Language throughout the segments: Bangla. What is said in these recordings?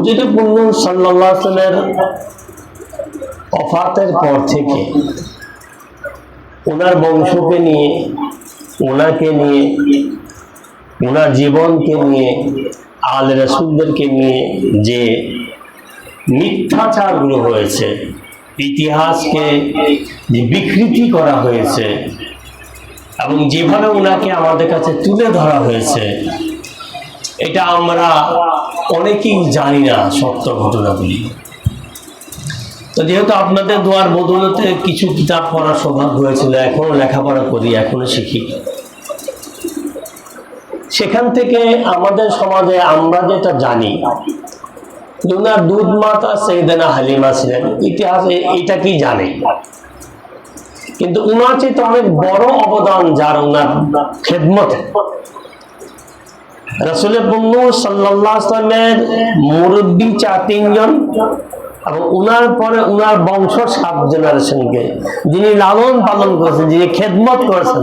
হুজুরে পূর্ণ সাল্লাল্লাহু আলাইহি ওয়াসাল্লামের ওফাতের পর থেকে ওনার বংশকে নিয়ে, ওনাকে নিয়ে, ওনার জীবনকে নিয়ে, আলে রাসূলদেরকে নিয়ে যে মিথ্যাচারগুলো হয়েছে, ইতিহাসকে যে বিকৃতি করা হয়েছে এবং যেভাবে ওনাকে আমাদের কাছে তুলে ধরা হয়েছে, এটা আমরা অনেকেই জানি না সত্য ঘটনাগুলি। তো যেহেতু আপনাদের দোয়ার বদৌলতে কিছু কিতাব পড়ার সৌভাগ্য হয়েছিল, এখনো লেখাপড়া করি, এখনো শিখি, সেখান থেকে আমাদের সমাজে আমরা যেটা জানি, ওনার দুধ মাতা সাইয়েদানা হালিমা ছিলেন, ইতিহাসে এটা কি জানে, কিন্তু উনার চেয়ে অনেক বড় অবদান যার ওনার খেদমতে, রাসূলের পূর্ণ সাল্লাল্লাহু আলাইহি ওয়াসাল্লামের মুরব্বী 4-3 জন এবং উনার পরে উনার বংশ 7 জেনারেশনকে যিনি লালন পালন করেছেন, যিনি খেদমত করেছেন,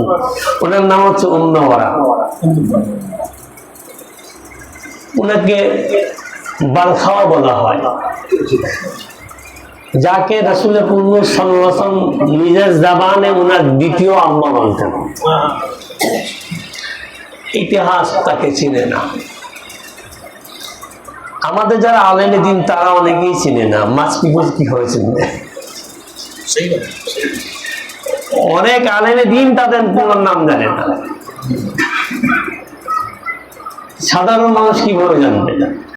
ওনার নাম হচ্ছে উম্মে ওয়ারা। উনাকে বালখাওয়া বলা হয়, যাকে রাসূলের পূর্ণ সাল্লাল্লাহু আলাইহি ওয়াসাল্লাম নিজের জবানে উনার দ্বিতীয় আম্মা বলতেন। ইতিহাস তাকে চিনে না, আমাদের যারা আলেমে দ্বীন তারা অনেকেই চিনে না, মাসকিপুর কি হয়েছিল, অনেক আলেমে দ্বীন তাদের পুরো নাম জানে না, সাধারণ মানুষ কিভাবে জানবে?